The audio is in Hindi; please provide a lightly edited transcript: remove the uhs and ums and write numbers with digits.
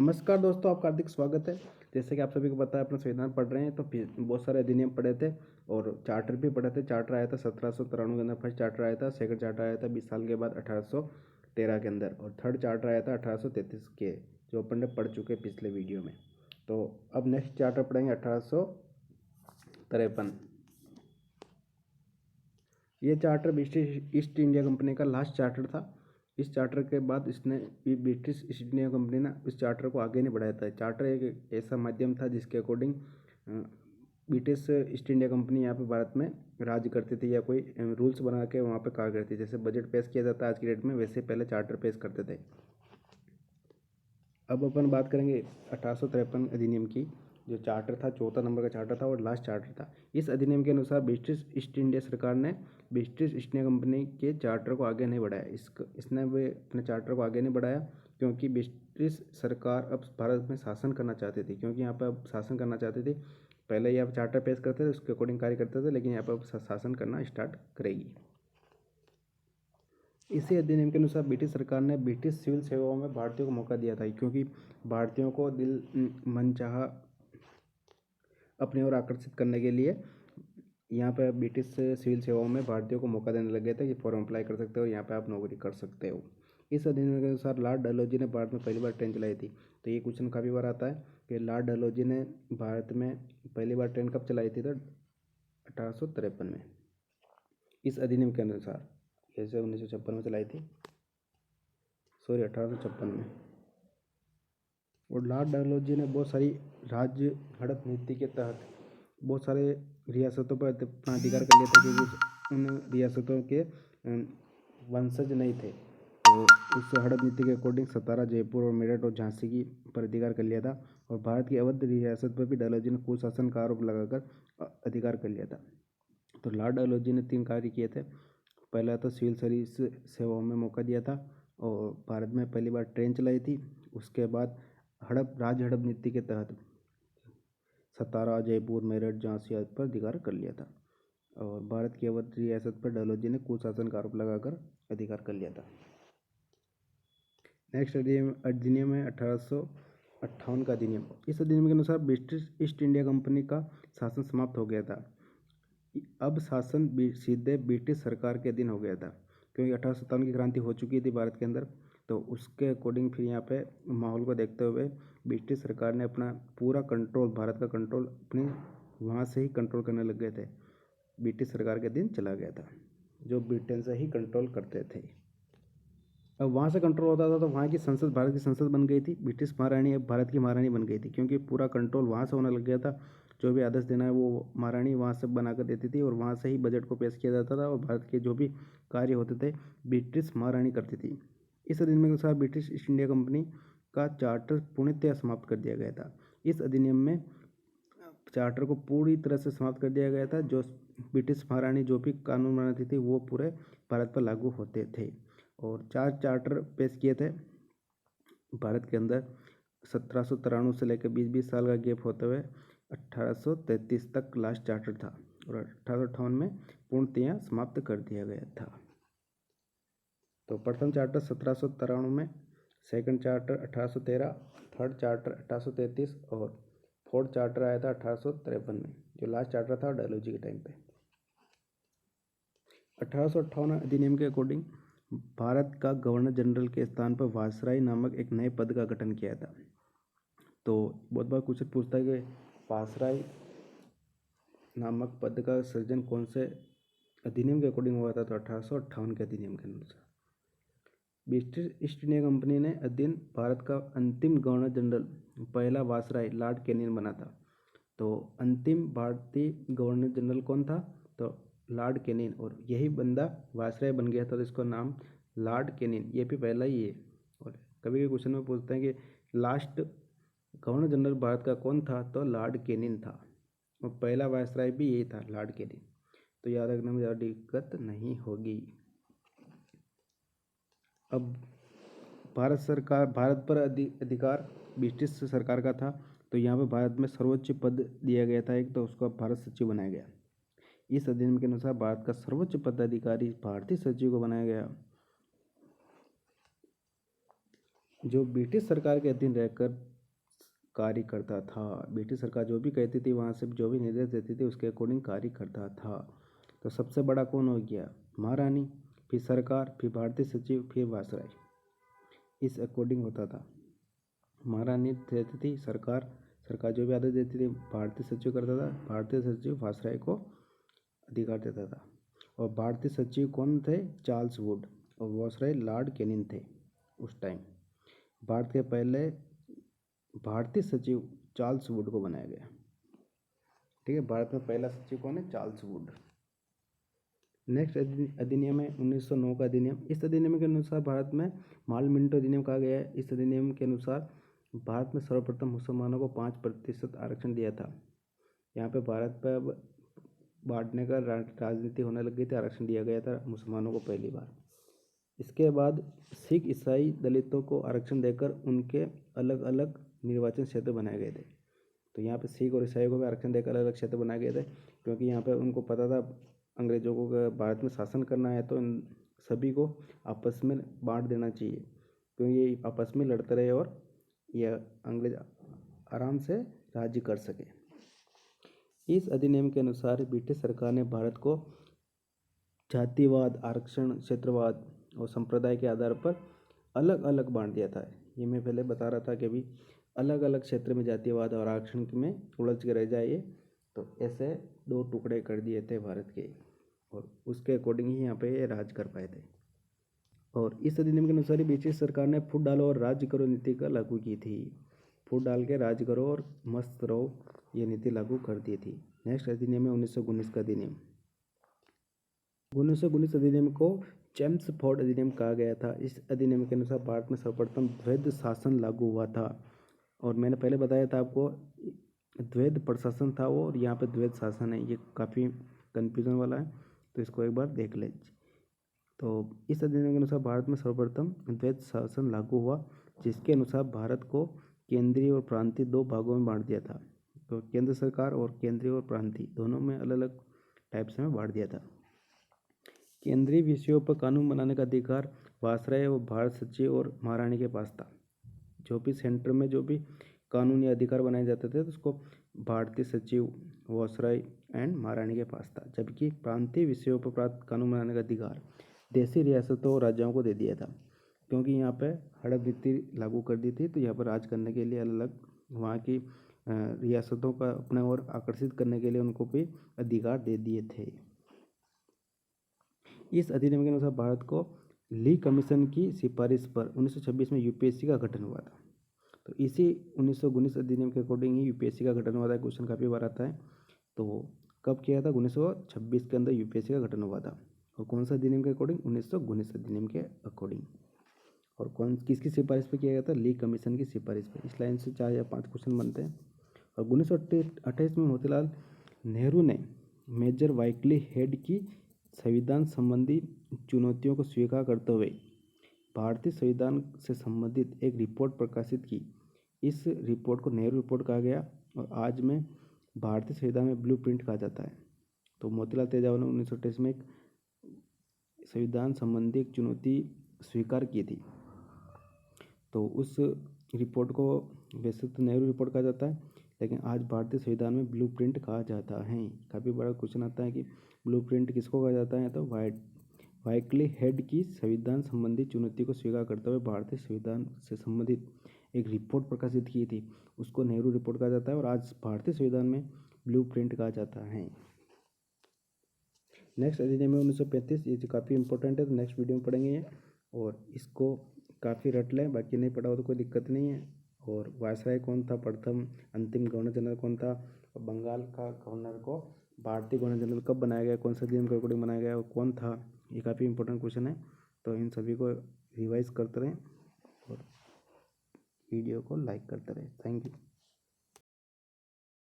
नमस्कार दोस्तों, आपका हार्दिक स्वागत है। जैसे कि आप सभी को पता है, अपना संविधान पढ़ रहे हैं तो फिर बहुत सारे अधिनियम पढ़े थे और चार्टर भी पढ़े थे। चार्टर आया था 1793 के अंदर, फर्स्ट चार्टर आया था। सेकंड चार्टर आया था 20 साल के बाद 1813 के अंदर, और थर्ड चार्टर आया था 1833 के, जो अपन ने पढ़ चुके पिछले वीडियो में। तो अब नेक्स्ट चार्टर पढ़ेंगे 1853। ये charter British east India company का लास्ट चार्टर था। इस चार्टर के बाद इसने ब्रिटिश ईस्ट इंडिया कंपनी ने इस चार्टर को आगे नहीं बढ़ाया था। चार्टर एक ऐसा माध्यम था जिसके according British east India company यहाँ पे भारत में राज्य करती थी, या कोई रूल्स बना के वहाँ पे कार्य करती थी। जैसे बजट पेश किया जाता है आज की डेट में, वैसे पहले चार्टर पेश करते थे। अब अपन बात करेंगे 1853 अधिनियम की। जो चार्टर था, चौथा नंबर का चार्टर था और लास्ट चार्टर था। इस अधिनियम के अनुसार ब्रिटिश ईस्ट इंडिया सरकार ने ब्रिटिश ईस्ट इंडिया कंपनी के चार्टर को आगे नहीं बढ़ाया। इसने वे अपने चार्टर को आगे नहीं बढ़ाया क्योंकि ब्रिटिश सरकार अब भारत में शासन करना चाहती थी। क्योंकि यहाँ पर अब शासन करना चाहती थी। पहले यहाँ चार्टर पेश करते थे, उसके अकॉर्डिंग कार्य करते थे, लेकिन यहाँ पर अब शासन करना स्टार्ट करेगी। इसी अधिनियम के अनुसार ब्रिटिश सरकार ने ब्रिटिश सिविल सेवाओं में भारतीयों को मौका दिया था, क्योंकि भारतीयों को दिल मनचाहा अपनी ओर आकर्षित करने के लिए यहाँ पर ब्रिटिश सिविल सेवाओं में भारतीयों को मौका देने लगे थे कि फॉर्म अप्लाई कर सकते हो, यहाँ पे आप नौकरी कर सकते हो। इस अधिनियम के अनुसार लॉर्ड डलहौजी ने भारत में पहली बार ट्रेन चलाई थी। तो ये क्वेश्चन काफ़ी बार आता है कि लॉर्ड डलहौजी ने भारत में पहली बार ट्रेन कब चलाई थी, तो 1853 में। इस अधिनियम के अनुसार, जैसे 1956 में चलाई थी, 1856 में। और लॉर्ड डलहौजी ने बहुत सारी राज्य हड़प नीति के तहत बहुत सारे रियासतों पर अपना अधिकार कर लिया था, क्योंकि उन रियासतों के वंशज नहीं थे। तो उस हड़प नीति के अकॉर्डिंग सतारा, जयपुर और मेरठ और झांसी की पर अधिकार कर लिया था। और भारत की अवध रियासत पर भी डलहौजी ने कुशासन का आरोप लगाकर अधिकार कर लिया था। तो लॉर्ड डलहौजी ने 3 कार्य किए थे। पहला तो सिविल सर्विस सेवाओं में मौका दिया था और भारत में पहली बार ट्रेन चलाई थी। उसके बाद राज्य हड़प नीति के तहत सतारा, जयपुर, मेरठ, झांसी आदि पर अधिकार कर लिया था। और भारत की अवध रियासत पर डलहौजी ने कुशासन का आरोप लगाकर अधिकार कर लिया था। नेक्स्ट अधिनियम है 1858 का अधिनियम। इस अधिनियम के अनुसार ब्रिटिश ईस्ट इंडिया कंपनी का शासन समाप्त हो गया था। अब शासन सीधे ब्रिटिश सरकार के अधीन हो गया था, क्योंकि 1857 की क्रांति हो चुकी थी भारत के अंदर। तो उसके अकॉर्डिंग फिर यहाँ पे माहौल को देखते हुए ब्रिटिश सरकार ने अपना पूरा कंट्रोल, भारत का कंट्रोल अपने वहाँ से ही कंट्रोल करने लग गए थे। ब्रिटिश सरकार के अधीन चला गया था, जो ब्रिटेन से ही कंट्रोल करते थे। अब वहाँ से कंट्रोल होता था तो वहाँ की संसद भारत की संसद बन गई थी। ब्रिटिश महारानी अब भारत की महारानी बन गई थी, क्योंकि पूरा कंट्रोल वहाँ से होने लग गया था। जो भी आदेश देना है वो महारानी वहाँ से बनाकर देती थी, और वहाँ से ही बजट को पेश किया जाता था, और भारत के जो भी कार्य होते थे ब्रिटिश महारानी करती थी। इस अधिनियम के अनुसार ब्रिटिश ईस्ट इंडिया कंपनी का चार्टर पूर्णतः समाप्त कर दिया गया था। इस अधिनियम में चार्टर को पूरी तरह से समाप्त कर दिया गया था। जो ब्रिटिश महारानी जो भी कानून बनाती थी वो पूरे भारत पर लागू होते थे। और 4 चार्टर पेश किए थे भारत के अंदर। 1793 से लेकर 20-20 साल का गैप होते हुए 1833 तक लास्ट चार्टर था, और 1858 में पूर्णतया समाप्त कर दिया गया था। तो प्रथम चार्टर 1793 में, सेकंड चार्टर 1813, थर्ड चार्टर 1833 और फोर्थ चार्टर आया था 1853 में। जो लास्ट चार्टर था डलहौजी के टाइम पे। 1858 अधिनियम के अकॉर्डिंग भारत का गवर्नर जनरल के स्थान पर वायसराय नामक एक नए पद का गठन किया था। तो बहुत बार क्वेश्चन पूछता है कि वायसराय नामक पद का सृजन कौन से अधिनियम के अकॉर्डिंग हुआ था, तो 1858 के अधिनियम के अनुसार। ब्रिटिश ईस्ट इंडिया कंपनी ने अधीन भारत का अंतिम गवर्नर जनरल पहला वायसराय लॉर्ड कैनिंग बना था। तो अंतिम भारतीय गवर्नर जनरल कौन था, तो लॉर्ड कैनिंग, और यही बंदा वायसराय बन गया था, तो इसका नाम लॉर्ड कैनिंग, ये भी पहला ही है। और कभी भी क्वेश्चन में पूछते हैं कि लास्ट गवर्नर जनरल भारत का कौन था, तो लॉर्ड कैनिंग था, और पहला वायसराय भी यही था, लॉर्ड कैनिंग। तो याद रखने में ज़्यादा दिक्कत नहीं होगी। अब भारत पर अधिकार ब्रिटिश सरकार का था। तो यहाँ पे भारत में सर्वोच्च पद दिया गया था एक, तो उसको भारत सचिव बनाया गया। इस अधिनियम के अनुसार भारत का सर्वोच्च पदाधिकारी भारतीय सचिव को बनाया गया, जो ब्रिटिश सरकार के अधीन रहकर कार्य करता था। ब्रिटिश सरकार जो भी कहती थी वहाँ से जो भी निर्देश देती थी उसके अकॉर्डिंग कार्य करता था। तो सबसे बड़ा कौन हो गया? महारानी, फिर सरकार, फिर भारतीय सचिव, फिर वायसराय। इस अकॉर्डिंग होता था। महारानी देती थी, सरकार जो भी आदेश देती थी भारतीय सचिव करता था, भारतीय सचिव वायसराय को अधिकार देता था। और भारतीय सचिव कौन थे? Charles Wood. और वायसराय लॉर्ड कैनिंग थे उस टाइम। भारत के पहले भारतीय सचिव चार्ल्स वुड को बनाया गया। ठीक है, भारत में पहला सचिव कौन है? Charles Wood. नेक्स्ट अधिनियम है 1909 का अधिनियम। इस अधिनियम के अनुसार भारत में माल मिंटो अधिनियम कहा गया है। इस अधिनियम के अनुसार भारत में सर्वप्रथम मुसलमानों को 5% आरक्षण दिया था। यहाँ पे भारत पर अब बांटने का राजनीति होने लग गई थी, आरक्षण दिया गया था मुसलमानों को पहली बार। इसके बाद सिख, ईसाई, दलितों को आरक्षण देकर उनके अलग अलग निर्वाचन क्षेत्र बनाए गए थे। तो यहाँ पे सिख और ईसाइयों को भी आरक्षण देकर अलग अलग क्षेत्र बनाए गए थे, क्योंकि यहाँ पे उनको पता था अंग्रेजों को भारत में शासन करना है तो इन सभी को आपस में बांट देना चाहिए, क्योंकि ये आपस में लड़ते रहे और यह अंग्रेज आराम से राज्य कर सके। इस अधिनियम के अनुसार ब्रिटिश सरकार ने भारत को जातिवाद, आरक्षण, क्षेत्रवाद और संप्रदाय के आधार पर अलग अलग बांट दिया था। ये मैं पहले बता रहा था कि अभी अलग अलग क्षेत्र में जातिवाद और आरक्षण में उलझ के रह जाइए, तो ऐसे 2 टुकड़े कर दिए थे भारत के, और उसके अकॉर्डिंग ही यहाँ पे राज कर पाए थे। और इस अधिनियम के अनुसार ही ब्रिटिश सरकार ने फूट डालो और राज्य करो नीति का लागू की थी। फूट डाल के राज करो और मस्त रहो, ये नीति लागू कर दी थी। नेक्स्ट अधिनियम है 1919 का अधिनियम। 1919 अधिनियम को चेम्सफोर्ड अधिनियम कहा गया था। इस अधिनियम के अनुसार भारत में सर्वप्रथम द्वैध शासन लागू हुआ था। और मैंने पहले बताया था आपको, द्वैध प्रशासन था वो, और यहाँ पे द्वैध शासन है। ये काफ़ी कन्फ्यूजन वाला है, तो इसको एक बार देख ले। तो इस अधिनियम के अनुसार भारत में सर्वप्रथम द्वैध शासन लागू हुआ, जिसके अनुसार भारत को केंद्रीय और प्रांतीय 2 भागों में बांट दिया था। तो केंद्र सरकार और केंद्रीय और प्रांतीय दोनों में अलग अलग टाइप्स में बांट दिया था। केंद्रीय विषयों पर कानून बनाने का अधिकार वायसराय और भारत सचिव और महारानी के पास था। जो भी सेंटर में जो भी कानून या अधिकार बनाए जाते थे तो उसको भारतीय सचिव, वायसराय एंड महारानी के पास था। जबकि प्रांतीय विषयों पर प्राप्त कानून बनाने का अधिकार देशी रियासतों और राज्यों को दे दिया था, क्योंकि यहाँ पे हड़प नीति लागू कर दी थी। तो यहाँ पर राज करने के लिए अलग अलग वहाँ की रियासतों का अपने ओर आकर्षित करने के लिए उनको भी अधिकार दे दिए थे। इस अधिनियम के अनुसार भारत को ली कमीशन की सिफारिश पर 1926 में यूपीएससी का गठन हुआ था। तो इसी 1919 अधिनियम के अकॉर्डिंग ही यूपीएससी का गठन हुआ था। क्वेश्चन काफ़ी बार आता है। तो कब किया था? 1926 के अंदर यूपीएससी का गठन हुआ था। और कौन सा अधिनियम के अकॉर्डिंग? 1919 अधिनियम के अकॉर्डिंग। और किसकी सिफारिश पे किया गया था? ली कमीशन की सिफारिश पे। इस लाइन से 4 या 5 क्वेश्चन बनते हैं। और 1928 में मोतीलाल नेहरू ने मेजर वाइकली हेड की संविधान संबंधी चुनौतियों को स्वीकार करते हुए भारतीय संविधान से संबंधित एक रिपोर्ट प्रकाशित की। इस रिपोर्ट को नेहरू रिपोर्ट कहा गया, और आज में भारतीय संविधान में ब्लूप्रिंट कहा जाता है। तो मोतीलाल तेजाब ने 1928 में एक संविधान संबंधी एक चुनौती स्वीकार की थी। तो उस रिपोर्ट को वैसे तो नेहरू रिपोर्ट कहा जाता है, लेकिन आज भारतीय संविधान में ब्लूप्रिंट कहा जाता है। काफ़ी बड़ा क्वेश्चन आता है कि ब्लूप्रिंट किसको कहा जाता है? तो वाइकली हेड की संविधान संबंधी चुनौती को स्वीकार करते हुए भारतीय संविधान से संबंधित एक रिपोर्ट प्रकाशित की थी, उसको नेहरू रिपोर्ट कहा जाता है। और आज भारतीय संविधान में ब्लूप्रिंट कहा जाता है। नेक्स्ट अधिनियम है 1935। ये काफ़ी इंपॉर्टेंट है, तो नेक्स्ट वीडियो में पढ़ेंगे ये, और इसको काफ़ी रट लें, बाकी नहीं पढ़ा हो तो कोई दिक्कत नहीं है। और वायसराय कौन था? प्रथम अंतिम गवर्नर जनरल कौन था? और बंगाल का गवर्नर को भारतीय गवर्नर जनरल कब बनाया गया? कौन सा अधिनियम के अकॉर्डिंग बनाया गया और कौन था? ये काफ़ी इंपॉर्टेंट क्वेश्चन है, तो इन सभी को रिवाइज करते रहें और वीडियो को लाइक करते रहें। Thank you.